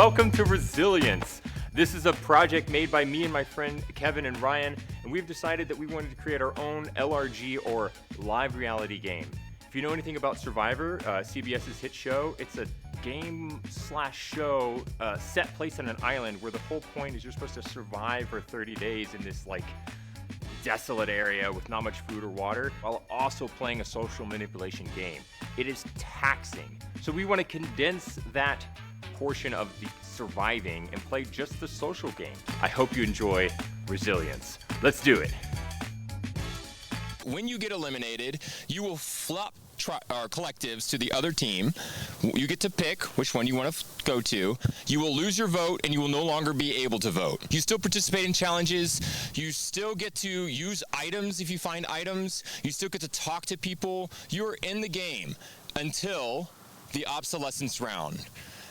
welcome to Resilience. This is a project made by me and my friend Kevin and Ryan, and we've decided that we wanted to create our own LRG or live reality game. If you know anything about Survivor, CBS's hit show, it's a game/show set place on an island where the whole point is you're supposed to survive for 30 days in this like desolate area with not much food or water, while also playing a social manipulation game. It is taxing. So we want to condense that portion of the surviving and play just the social game. I hope you enjoy Resilience. Let's do it. When you get eliminated, you will flop collectives to the other team. You get to pick which one you want to go to. You will lose your vote and you will no longer be able to vote. You still participate in challenges. You still get to use items if you find items. You still get to talk to people. You're in the game until the obsolescence round.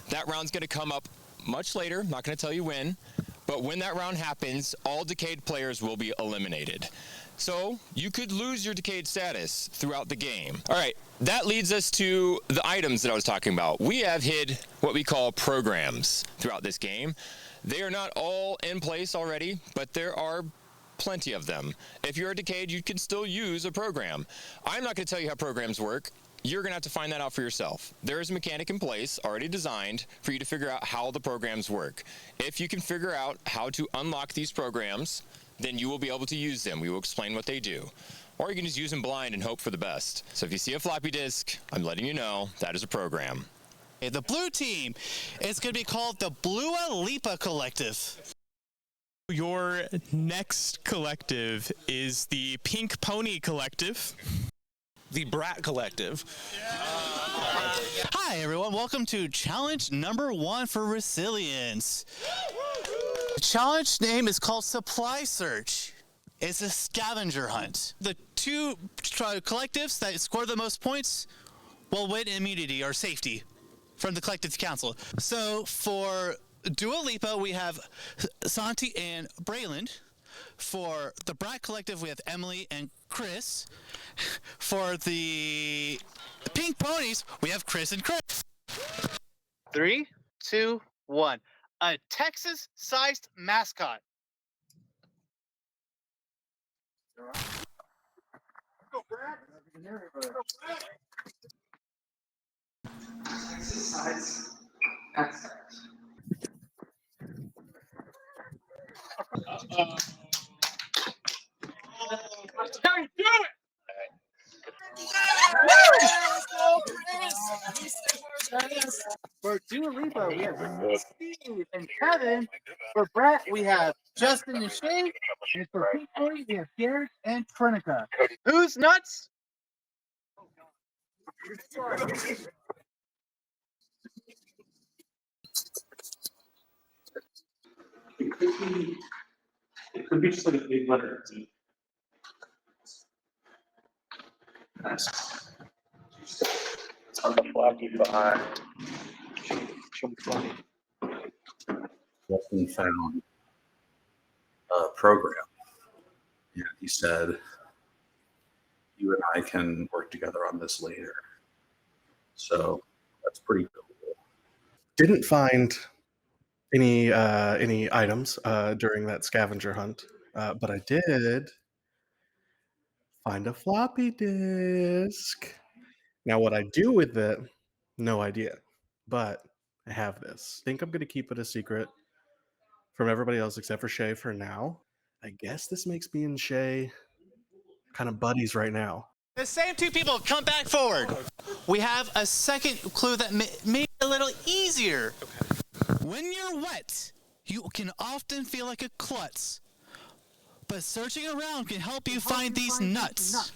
That round's going to come up much later. I'm not going to tell you when, but when that round happens, all decayed players will be eliminated. So you could lose your decayed status throughout the game. All right, that leads us to the items that I was talking about. We have hid what we call programs throughout this game. They are not all in place already, but there are plenty of them. If you're a decayed, you can still use a program. I'm not going to tell you how programs work. You're going to have to find that out for yourself. There is a mechanic in place already designed for you to figure out how the programs work. If you can figure out how to unlock these programs, then you will be able to use them. We will explain what they do. Or you can just use them blind and hope for the best. So if you see a floppy disk, I'm letting you know that is a program. The blue team is going to be called the Blue Lipa Collective. Your next collective is the Pink Pony Collective. The Brat Collective. Hi, everyone. Welcome to challenge number 1 for Resilience. The challenge name is called Supply Search. It's a scavenger hunt. The two collectives that score the most points will win immunity or safety from the Collective Council. So for Dua Lipa, we have Santi and Brayland. For the Brat Collective, we have Emily and Chris. For the Pink Ponies, we have Chris and Chris. 3, 2, 1. A Texas-sized mascot. Texas-sized mascot. For Dua Lipa, we have Steve and Kevin. For Brett, we have Justin and Shane. And for Pink Pony, we have Garrett and Trinica. Who's nuts? It could be just like a big letter D. Nice. It's on the floppy by. Justin found a program. Yeah, he said, you and I can work together on this later. So that's pretty cool. Didn't find any items during that scavenger hunt, but I did find a floppy disk. Now, what I do with it, no idea, but I have this. I think I'm going to keep it a secret from everybody else except for Shay for now. I guess this makes me and Shay kind of buddies right now. The same two people come back forward. We have a second clue that made it a little easier. Okay. When you're wet, you can often feel like a klutz, but searching around can help you find these nuts.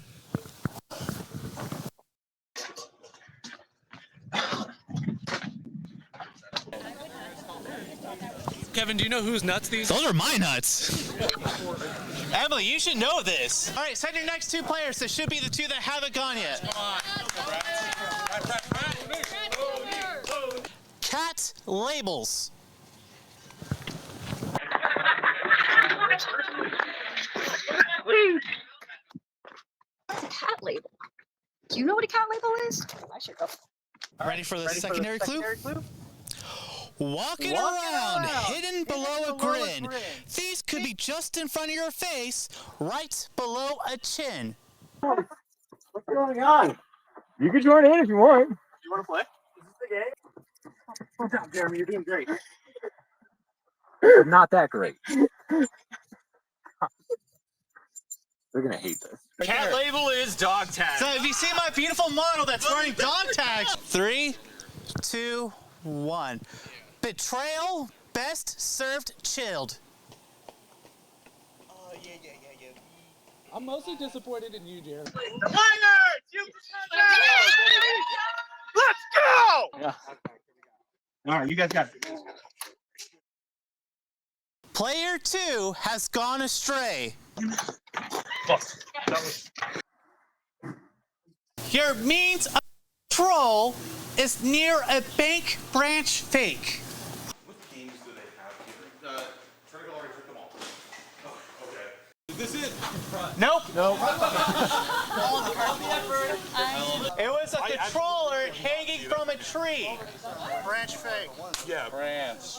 Kevin, do you know whose nuts these are? Those are my nuts. Emily, you should know this. All right, send your next two players. This should be the two that haven't gone yet. Cat labels. What's a cat label? Do you know what a cat label is? I should go. Ready for the secondary clue? Walking around, hidden below a grin. These could be just in front of your face, right below a chin. What's going on? You can join in if you want. You want to play? Is this the game? Good job, Jeremy. You're doing great. Not that great. They're gonna hate this. Cat label is dog tag. So if you see my beautiful model that's wearing dog tags. 3, 2, 1. Betrayal, best served chilled. I'm mostly disappointed in you, Jeremy. Let's go! Yeah. All right, you guys got it. Player 2 has gone astray. Your means of control is near a bank branch fake. What games do they have here? Triangle already took them all. Oh, okay. Is this it? Nope. Nope. It was a controller hanging from a tree. Branch fake. Yeah, branch.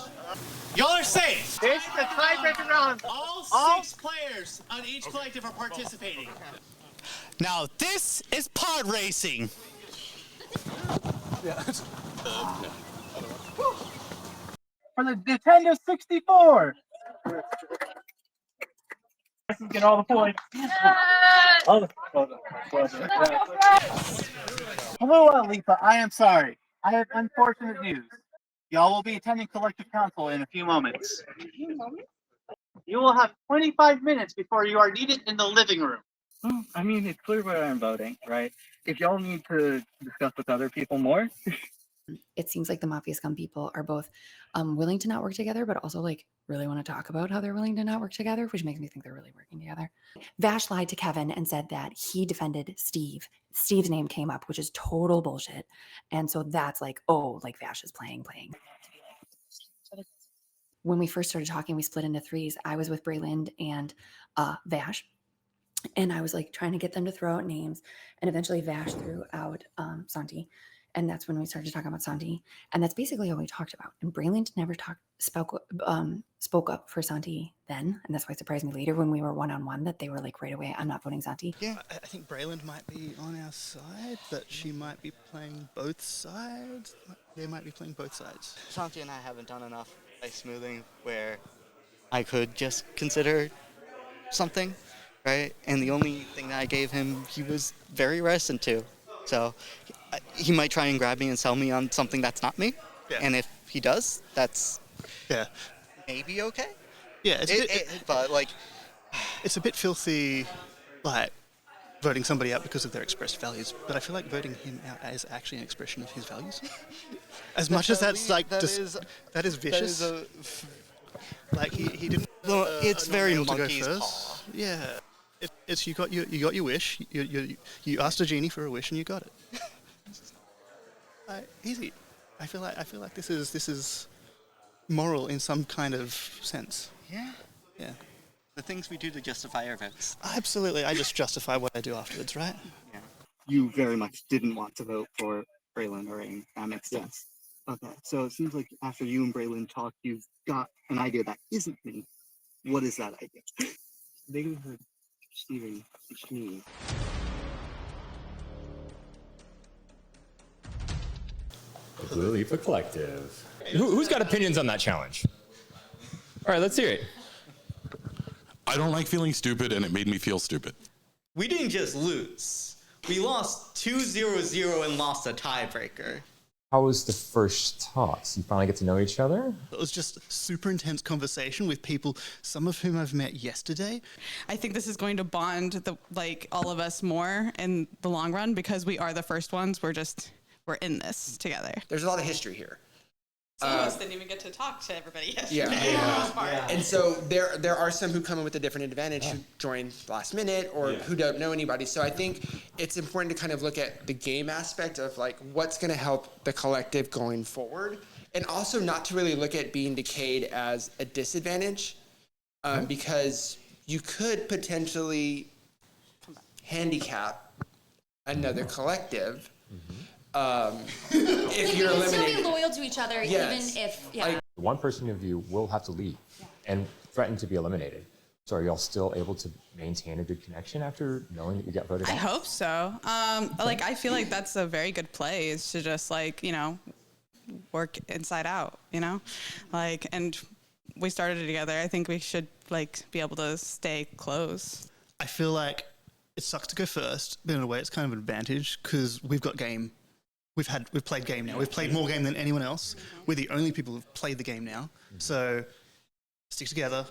Y'all are safe. This is the tiebreaker round. All 6 players on each collective are participating. Now this is pod racing. For the Nintendo 64. Get all the points. Hello, Alifa. I am sorry. I have unfortunate news. Y'all will be attending collective council in a few moments. You will have 25 minutes before you are needed in the living room. I mean, it's clear where I'm voting, right? If y'all need to discuss with other people more. It seems like the Mafia Scum people are both willing to not work together, but also like really want to talk about how they're willing to not work together, which makes me think they're really working together. Vash lied to Kevin and said that he defended Steve. Steve's name came up, which is total bullshit. And so that's like, oh, like Vash is playing. When we first started talking, we split into 3s. I was with Brayland and Vash. And I was like trying to get them to throw out names. And eventually Vash threw out Santi. And that's when we started talking about Santi. And that's basically all we talked about. And Brayland never spoke up for Santi then. And that's why it surprised me later when we were one-on-one that they were like right away, I'm not voting Santi. Yeah, I think Brayland might be on our side, but she might be playing both sides. They might be playing both sides. Santi and I haven't done enough ice smoothing where I could just consider something, right? And the only thing that I gave him, he was very reticent to. So he might try and grab me and sell me on something that's not me. Yeah. And if he does, that's maybe okay. Yeah, but like, it's a bit filthy, like voting somebody out because of their expressed values. But I feel like voting him out is actually an expression of his values. As much as that's like that is vicious. Like he didn't. Well, it's very to go monkey's first. paw. Yeah, it's you got your wish. You asked a genie for a wish and you got it. Easy. I feel like this is moral in some kind of sense. Yeah. Yeah. The things we do to justify our votes. Absolutely. I just justify what I do afterwards, right? Yeah. You very much didn't want to vote for Braylon or Rain. That makes sense. Okay, so it seems like after you and Braylon talked, you've got an idea that isn't me. What is that idea? They heard Steven, it's me. Blue Leaf Collective. Who's got opinions on that challenge? All right, let's hear it. I don't like feeling stupid, and it made me feel stupid. We didn't just lose. We lost 2-0-0 and lost a tiebreaker. How was the first talks? You finally get to know each other? It was just super intense conversation with people, some of whom I've met yesterday. I think this is going to bond all of us more in the long run because we are the first ones. We're in this together. There's a lot of history here. Some of us didn't even get to talk to everybody yesterday. Yeah. And so there are some who come in with a different advantage who join last minute or who don't know anybody. So I think it's important to kind of look at the game aspect of like what's going to help the collective going forward, and also not to really look at being decayed as a disadvantage, because you could potentially handicap another collective if you're You can still be eliminated. loyal to each other, Yes. even if, yeah. One person of you will have to leave and threaten to be eliminated. So are y'all still able to maintain a good connection after knowing that you got voted I out? hope so. Like, I feel like that's a very good play, is to just, like, you know, work inside out, you know? Like, and we started it together. I think we should, like, be able to stay close. I feel like it sucks to go first, but in a way it's kind of an advantage because we've got game. We've played game now. We've played more game than anyone else. We're the only people who've played the game now. So stick together.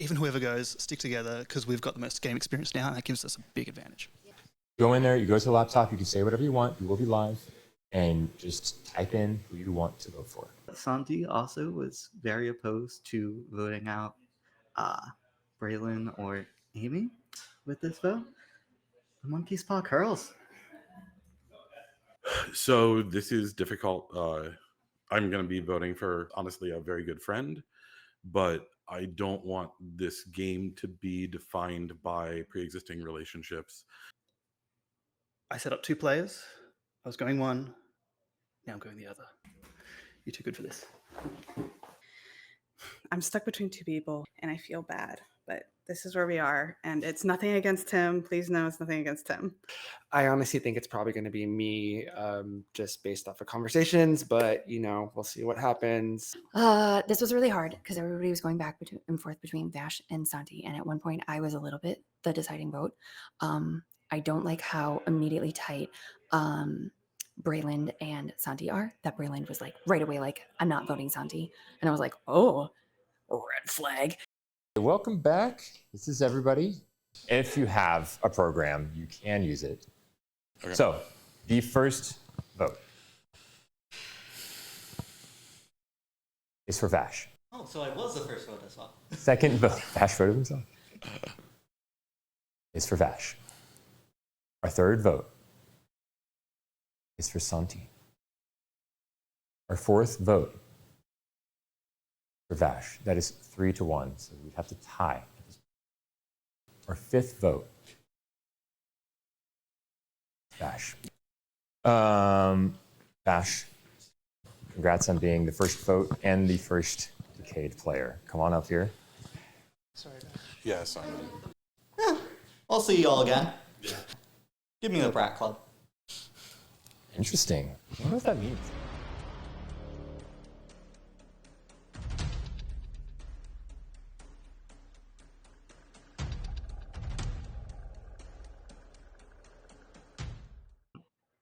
Even whoever goes, stick together because we've got the most game experience now, and that gives us a big advantage. Go in there, you go to the laptop, you can say whatever you want, you will be live, and just type in who you want to vote for. Santi also was very opposed to voting out Braylon or Amy with this vote. The monkey's paw curls. So this is difficult. I'm going to be voting for, honestly, a very good friend, but I don't want this game to be defined by pre-existing relationships. I set up 2 players. I was going one. Now I'm going the other. You're too good for this. I'm stuck between 2 people, and I feel bad, but this is where we are, and it's nothing against Tim. Please know it's nothing against Tim. I honestly think it's probably going to be me, just based off of conversations, but we'll see what happens. This was really hard because everybody was going back and forth between Vash and Santi, and at one point I was a little bit the deciding vote. I don't like how immediately tight Brayland and Santi are. That Brayland was like right away like, I'm not voting Santi, and I was like, oh, red flag. Welcome back. This is everybody. If you have a program, you can use it. Okay. So, the first vote is for Vash. Oh, so I was the first vote as well. Second vote, Vash voted himself, is for Vash. Our third vote is for Santi. Our fourth vote for Vash. That is 3-1, so we'd have to tie. Our fifth vote, Vash. Vash, congrats on being the first vote and the first decayed player. Come on up here. Sorry. Yes, I'll see you all again. Give me the brat club. Interesting. I wonder what that means.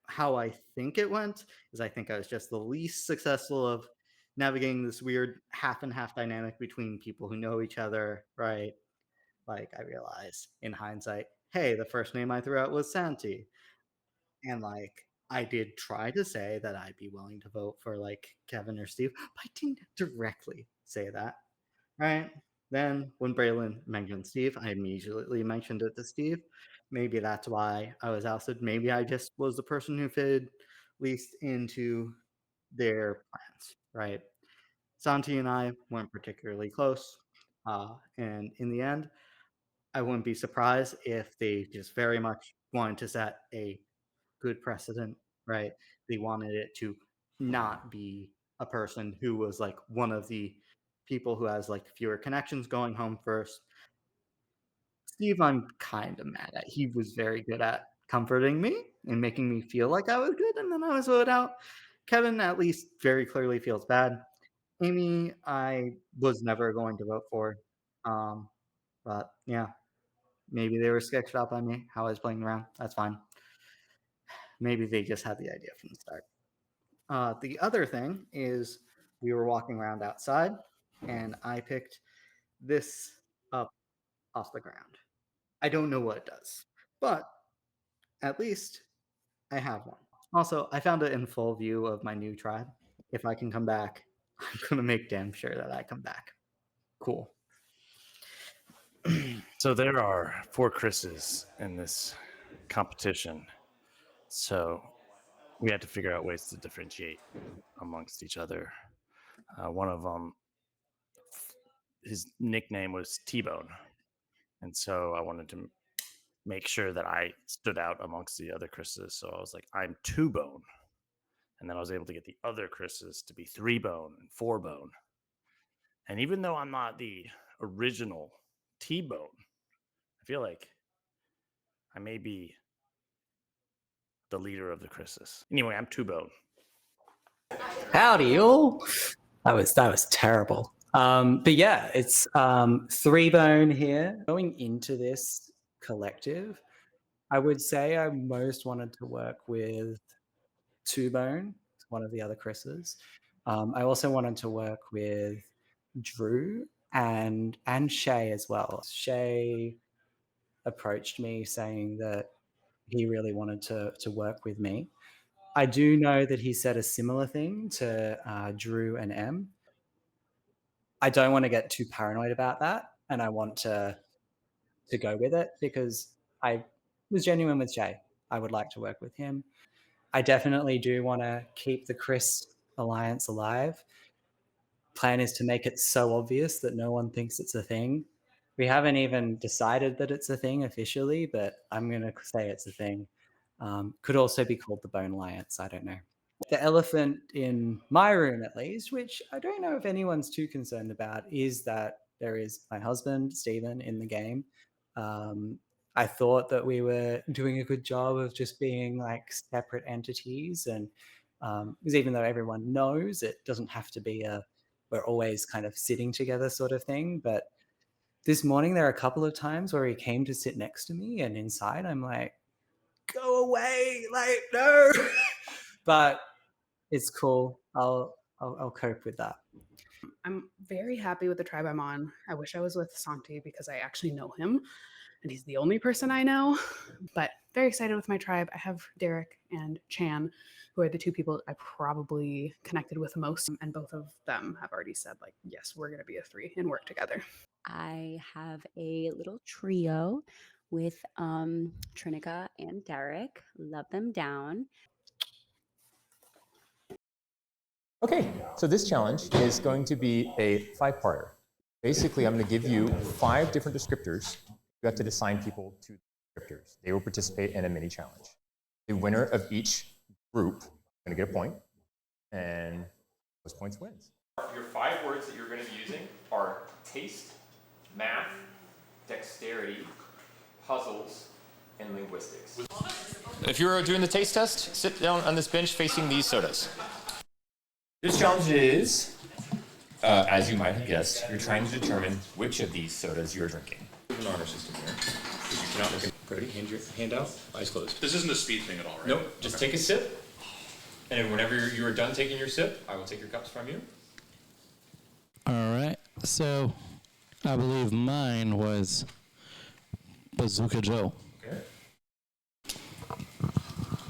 How I think it went is I think I was just the least successful of navigating this weird half and half dynamic between people who know each other, right? Like, I realized in hindsight, hey, the first name I threw out was Santi. And like, I did try to say that I'd be willing to vote for like Kevin or Steve, but I didn't directly say that, right? Then when Braylon mentioned Steve, I immediately mentioned it to Steve. Maybe that's why I was ousted. Maybe I just was the person who fit least into their plans, right? Santi and I weren't particularly close. And in the end, I wouldn't be surprised if they just very much wanted to set a good precedent, right? They wanted it to not be a person who was like one of the people who has like fewer connections going home first. Steve, I'm kind of mad at. He was very good at comforting me and making me feel like I was good, and then I was voted out. Kevin at least very clearly feels bad. Amy, I was never going to vote for. But yeah, maybe they were sketched out by me, how I was playing around. That's fine. Maybe they just had the idea from the start. The other thing is we were walking around outside, and I picked this up off the ground. I don't know what it does, but at least I have one. Also, I found it in full view of my new tribe. If I can come back, I'm going to make damn sure that I come back. Cool. So there are 4 Chris's in this competition. So we had to figure out ways to differentiate amongst each other. One of them, his nickname was T-Bone. And so I wanted to make sure that I stood out amongst the other Chris's. So I was like, I'm 2-bone. And then I was able to get the other Chris's to be 3-bone and 4-bone. And even though I'm not the original T-bone, I feel like I may be the leader of the Chris's. Anyway, I'm 2-bone. Howdy, y'all. That was terrible. But yeah, it's 3-bone here. Going into this collective, I would say I most wanted to work with 2-bone, one of the other Chris's. I also wanted to work with Drew and Shay as well. Shay approached me saying that he really wanted to work with me. I do know that he said a similar thing to Drew and M. I don't want to get too paranoid about that, and I want to go with it because I was genuine with Shay. I would like to work with him. I definitely do want to keep the Chris Alliance alive. Plan is to make it so obvious that no one thinks it's a thing. We haven't even decided that it's a thing officially, but I'm going to say it's a thing. Could also be called the Bone Alliance. I don't know. The elephant in my room, at least, which I don't know if anyone's too concerned about, is that there is my husband, Stephen, in the game. I thought that we were doing a good job of just being like separate entities. And because even though everyone knows, it doesn't have to be we're always kind of sitting together sort of thing. But this morning, there are a couple of times where he came to sit next to me, and inside I'm like, go away, like, no. But it's cool. I'll cope with that. I'm very happy with the tribe I'm on. I wish I was with Santi because I actually know him and he's the only person I know, but very excited with my tribe. I have Derek and Chan, who are the two people I probably connected with most, and both of them have already said, like, yes, we're going to be a 3 and work together. I have a little trio with Trinica and Derek. Love them down. Okay, so this challenge is going to be a 5-parter. Basically, I'm going to give you 5 different descriptors. You have to assign people to descriptors. They will participate in a mini challenge. The winner of each group is going to get a point, and those points wins. Your 5 words that you're going to be using are taste, math, dexterity, puzzles, and linguistics. If you're doing the taste test, sit down on this bench facing these sodas. This challenge is, as you might have guessed, you're trying to determine which of these sodas you're drinking. There's an honor system here. You cannot look at Brody, hand out, eyes closed. This isn't a speed thing at all, right? Nope, just take a sip. And whenever you are done taking your sip, I will take your cups from you. All right, so I believe mine was Bazooka Joe. Okay.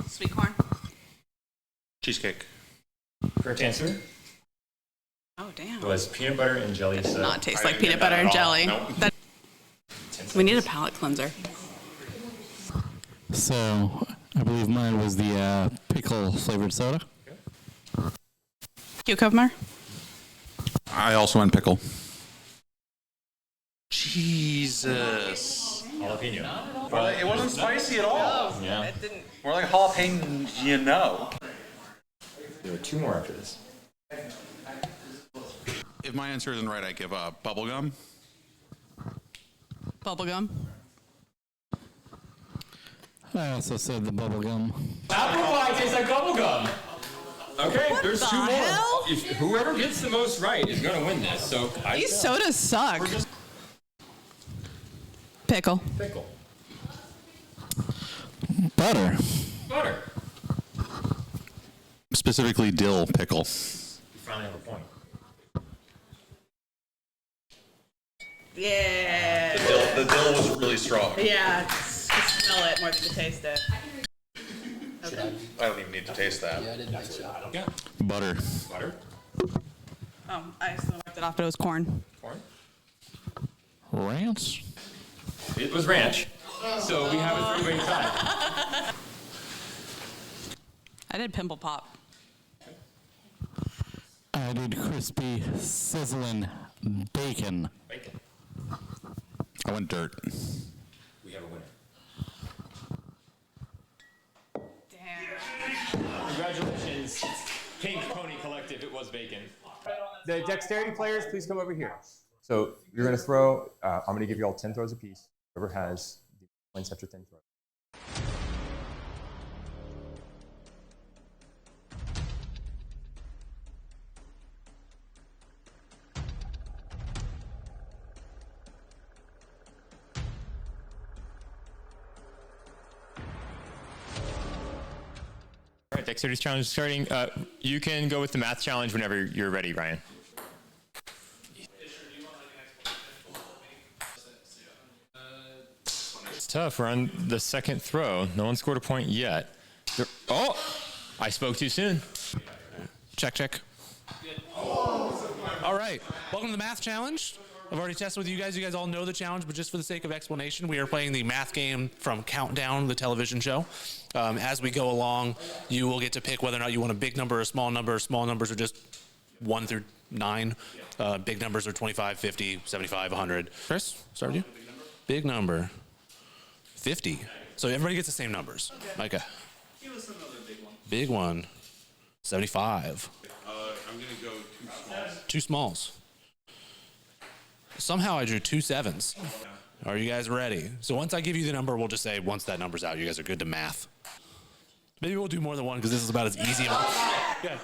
Sweet corn. Cheesecake. Correct answer Oh, damn. was peanut butter and jelly. It does soda. not taste like peanut butter and jelly. That, we need a palate cleanser. So I believe mine was the pickle flavored soda. Cucumber. I also went pickle. Jesus. Jalapeno. Well, it wasn't spicy at all. Yeah. It didn't. More like jalapeno, you know. There are 2 more after this. If my answer isn't right, I give up. Bubblegum. Bubblegum. I also said the bubble gum. Apple pie tastes like bubblegum. Okay, What there's the 2 more. hell? If whoever gets the most right is going to win this. So These sodas suck. Pickle. Pickle. Butter. Butter. Specifically dill pickle. You finally have a point. Yeah. The dill was really strong. Yeah, just smell it more than to taste it. Okay. I don't even need to taste that. Yeah. Butter. Butter. Oh, I still wiped it off, but it was corn. Corn. Ranch. It was ranch. So we have a 3-way tie. I did pimple pop. I did crispy, sizzling bacon. Bacon. I went dirt. We have a winner. Pony Collective, it was bacon. The dexterity players, please come over here. So you're going to throw, I'm going to give you all 10 throws apiece. Whoever has the points after 10 throws. All right, dexterity challenge starting. You can go with the math challenge whenever you're ready, Ryan. It's tough. We're on the second throw. No one scored a point yet. Oh, I spoke too soon. Check, check. All right. Welcome to the math challenge. I've already tested with you guys. You guys all know the challenge, but just for the sake of explanation, we are playing the math game from Countdown, the television show. As we go along, you will get to pick whether or not you want a big number or a small number. Small numbers are just 1 through 9. Big numbers are 25, 50, 75, 100. Chris, start with you. Big number, 50. So everybody gets the same numbers. Okay. Give us another big one. Big one, 75. I'm going to go 2 smalls. 2 smalls. Somehow I drew 2 sevens. Are you guys ready? So once I give you the number, we'll just say once that number's out, you guys are good to math. Maybe we'll do more than one because this is about as easy. Yeah.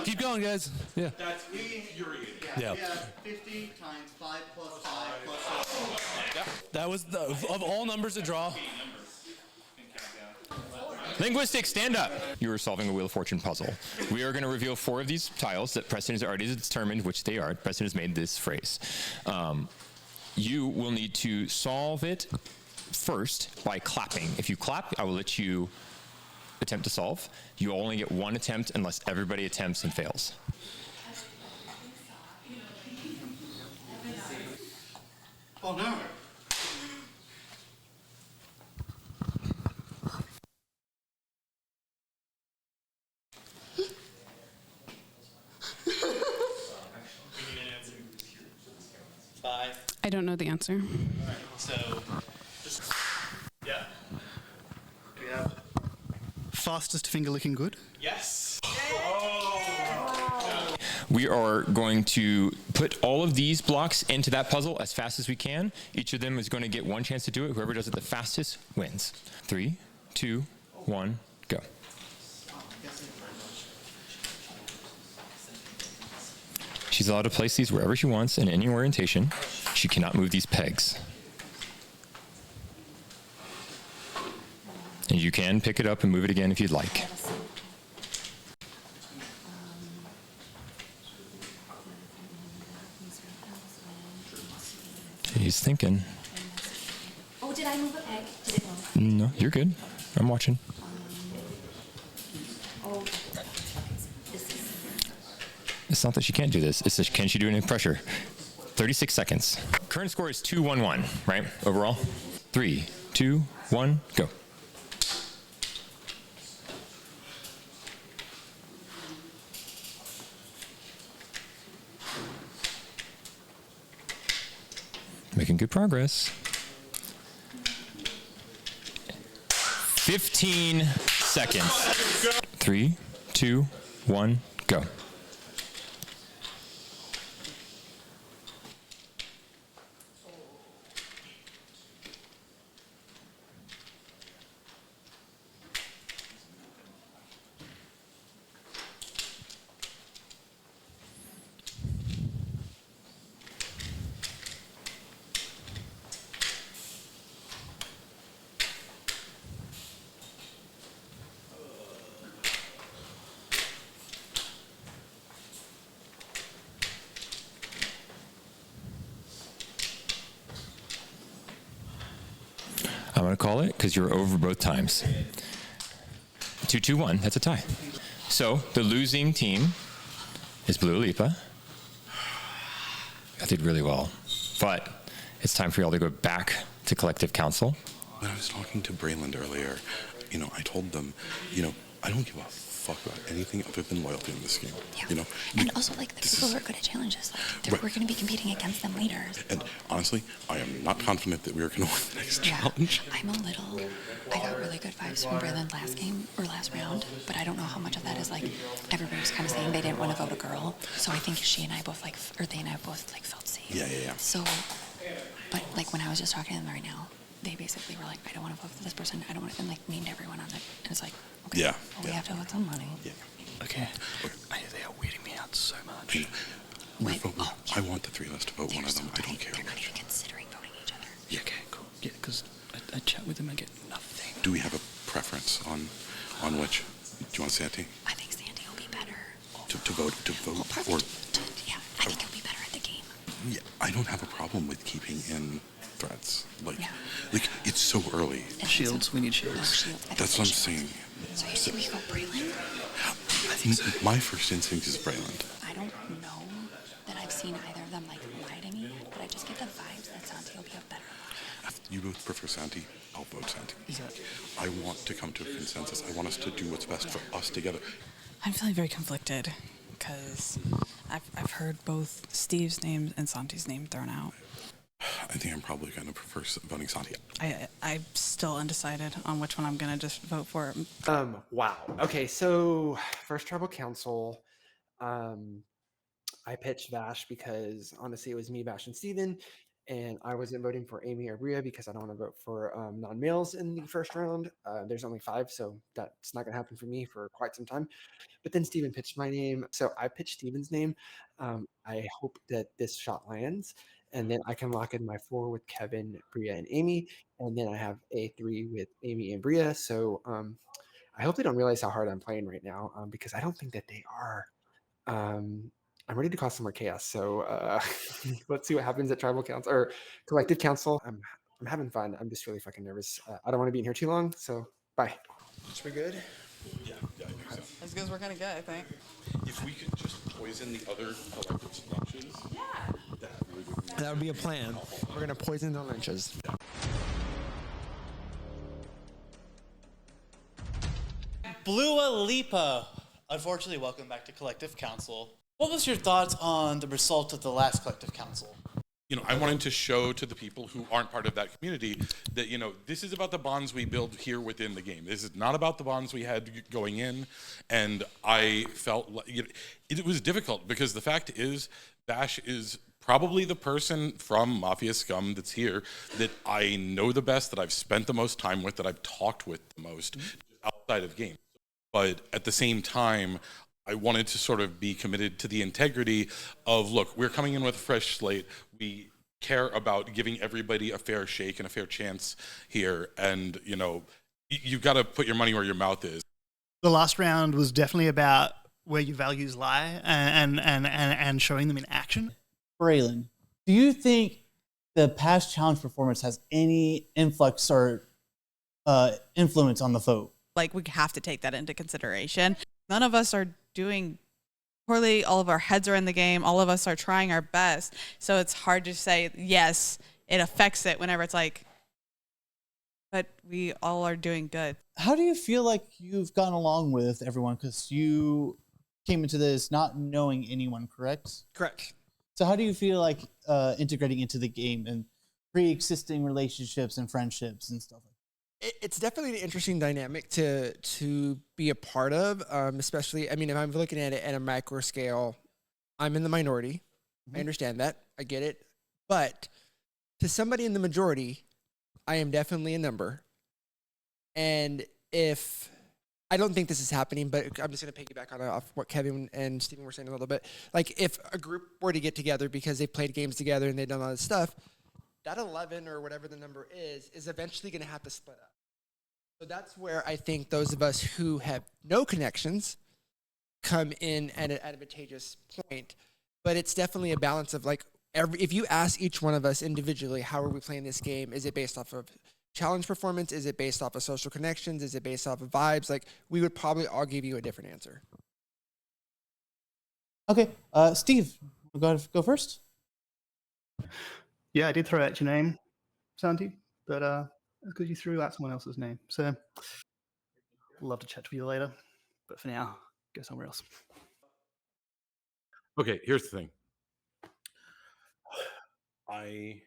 Keep going, guys. Yeah. That's infuriating. Yeah. 50 times 5 plus 5 plus 6. Yeah. That was of all numbers to draw. Linguistics, stand up. You are solving a Wheel of Fortune puzzle. We are going to reveal 4 of these tiles that Preston has already determined which they are. Preston has made this phrase. You will need to solve it first by clapping. If you clap, I will let you attempt to solve. You only get 1 attempt unless everybody attempts and fails. Oh no. I don't know the answer. All right, so yeah. We have fastest finger licking good. Yes. We are going to put all of these blocks into that puzzle as fast as we can. Each of them is going to get 1 chance to do it. Whoever does it the fastest wins. 3, 2, 1, go. She's allowed to place these wherever she wants in any orientation. She cannot move these pegs. And you can pick it up and move it again if you'd like. He's thinking. Oh, did I move a peg? Did it move? No, you're good. I'm watching. Oh, It's not that she can't do this. It's that can she do it in pressure? 36 seconds. Current score is 2-1-1, right? Overall? 3, 2, 1, go. Making good progress. 15 seconds. 3, 2, 1, go. I'm going to call it because you're over both times. 2-2-1, that's a tie. So the losing team is Blue Lipa. I did really well, but it's time for y'all to go back to collective council. When I was talking to Braylon earlier, I told them, I don't give a fuck about anything other than loyalty in this game. Yeah. You know, And also, like, the people who are good at challenges, like, we're going to be competing against them later. and honestly, I am not confident that we are going to win the next challenge. I got really good vibes from Braylon last game, or last round, but I don't know how much of that is, like, everybody was kind of saying they didn't want to vote a girl, so I think she and I both, like, or they and I both, like, felt safe. Yeah. So, but, like, when I was just talking to them right now, they basically were like, I don't want to vote for this person, I don't want to, and, like, named everyone on it, and it's like, okay, Yeah. well, we have to vote somebody. Yeah. Okay. They are weeding me out so much. I want the three of us to vote one of them. I don't care. They're not even considering voting each other. Yeah, okay, cool. Yeah, because I chat with them and get nothing. Do we have a preference on which? Do you want Santi? I think Sandy will be better. To vote, or Yeah, I think he'll be better at the game. yeah, I don't have a problem with keeping in threats. Like it's so early. Shields, we need shields. That's what I'm saying. So you think we go Braylon? My first instinct is Braylon. I don't know that I've seen either of them, like, lie to me, but I just get the vibes that Santi will be a better. If you both prefer Santi, I'll vote Santi. I want to come to a consensus. I want us to do what's best for us together. I'm feeling very conflicted because I've heard both Steve's name and Santi's name thrown out. I think I'm probably going to prefer voting Santi. I'm still undecided on which one I'm going to just vote for. Wow. Okay, so first tribal council, I pitched Vash because honestly it was me, Vash, and Steven, and I wasn't voting for Amy or Bria because I don't want to vote for non-males in the first round. There's only 5, so that's not going to happen for me for quite some time. But then Steven pitched my name, so I pitched Steven's name. I hope that this shot lands, and then I can lock in my 4 with Kevin, Bria, and Amy, and then I have a 3 with Amy and Bria. So I hope they don't realize how hard I'm playing right now, because I don't think that they are. I'm ready to cause some more chaos. So let's see what happens at tribal council or collective council. I'm having fun. I'm just really fucking nervous. I don't want to be in here too long. So bye. Should we good? Yeah, I think so. As good as we're going to get, I think. If we could just poison the other collective lunches, That would be a plan. We're gonna poison the lunches. Blua Lipa, unfortunately, welcome back to Collective Council. What was your thoughts on the result of the last Collective Council? You know, I wanted to show to the people who aren't part of that community that, you know, this is about the bonds we build here within the game. This is not about the bonds we had going in. And I felt like, you know, it was difficult because the fact is, Bash is probably the person from Mafia Scum that's here that I know the best, that I've spent the most time with, that I've talked with the most outside of game. But at the same time, I wanted to sort of be committed to the integrity of, look, we're coming in with a fresh slate. We care about giving everybody a fair shake and a fair chance here. And, you know, you've got to put your money where your mouth is. The last round was definitely about where your values lie and showing them in action. Braylon, do you think the past challenge performance has any influx or influence on the vote? Like, we have to take that into consideration. None of us are doing poorly. All of our heads are in the game. All of us are trying our best. So it's hard to say, yes, it affects it whenever it's like, but we all are doing good. How do you feel like you've gotten along with everyone? Because you came into this not knowing anyone, correct? Correct. So how do you feel like integrating into the game and pre-existing relationships and friendships and stuff like that? It's definitely an interesting dynamic to be a part of, especially, I mean, if I'm looking at it at a micro scale, I'm in the minority. I understand that. I get it. But to somebody in the majority, I am definitely a number. And if, I don't think this is happening, but I'm just going to piggyback off what Kevin and Steven were saying a little bit. Like, if a group were to get together because they've played games together and they've done all this stuff, that 11 or whatever the number is eventually going to have to split up. So that's where I think those of us who have no connections come in at an advantageous point. But it's definitely a balance of, like, if you ask each one of us individually, how are we playing this game? Is it based off of challenge performance? Is it based off of social connections? Is it based off of vibes? Like, we would probably all give you a different answer. Okay, Steve, go first. Yeah, I did throw out your name, Santi, but because you threw out someone else's name. So, love to chat to you later. But for now, go somewhere else. Okay, here's the thing. I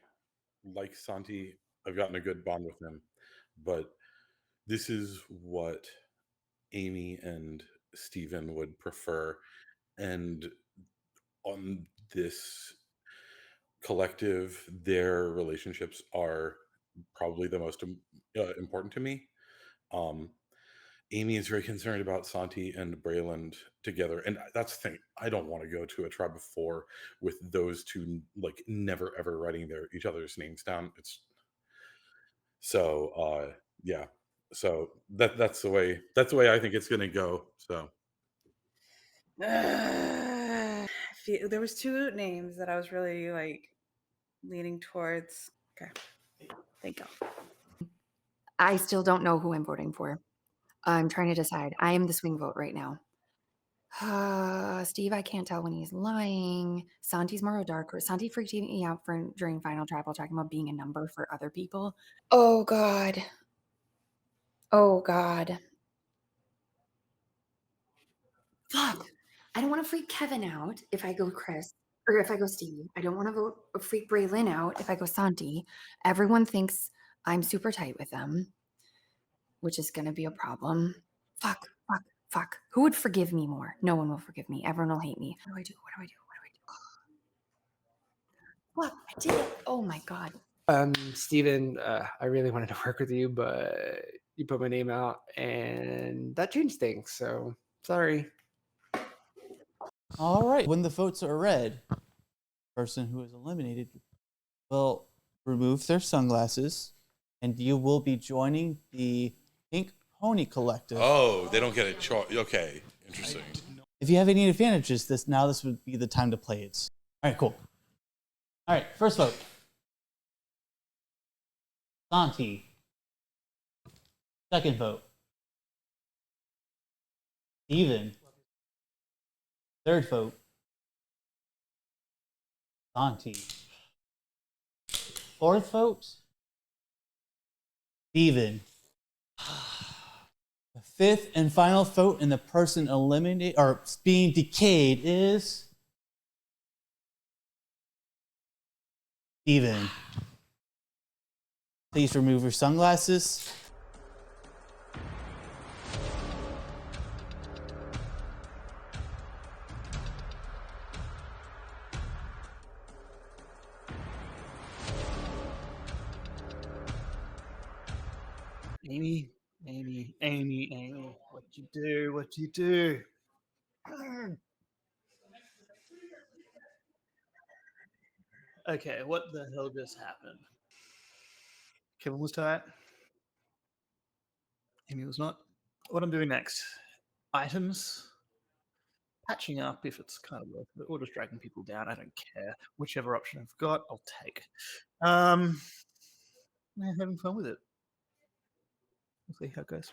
like Santi. I've gotten a good bond with him, but this is what Amy and Steven would prefer. And on this collective, their relationships are probably the most important to me. Um, Amy is very concerned about Santi and Brayland together, and that's the thing. I don't want to go to a tribe of four with those two like never ever writing each other's names down. It's so yeah. So that's the way I think it's gonna go. So There was two names that I was really like leaning towards. Okay, thank you. I still don't know who I'm voting for. I'm trying to decide. I am the swing vote right now. Steve, I can't tell when he's lying. Santi's more darker. Santi freaked me out during Final Tribal, talking about being a number for other people. Oh God. Oh God. Fuck. I don't want to freak Kevin out if I go Chris or if I go Steve. I don't want to vote freak Braylon out if I go Santi. Everyone thinks I'm super tight with them, which is going to be a problem. Fuck. Fuck. Who would forgive me more? No one will forgive me. Everyone will hate me. What do I do? What? I did it. Oh my God. Steven, I really wanted to work with you, but you put my name out and that changed things. So sorry. All right. When the votes are read, the person who is eliminated will remove their sunglasses, and you will be joining the Pink Pony Collective. oh, they don't get a choice. Okay, interesting. If you have any advantages, this would be the time to play it. All right, cool. All right, first vote. Santi. Second vote. Steven. Third vote. Santi. Fourth vote. Steven. The fifth and final vote, and the person eliminated or being decayed is Steven. Please remove your sunglasses. Amy, what you do? What you do? Okay, what the hell just happened? Kevin was tight. Amy was not. What I'm doing next? Items. Patching up if it's kind of worth it, or just dragging people down. I don't care. Whichever option I've got, I'll take. Yeah, having fun with it. We'll see how it goes.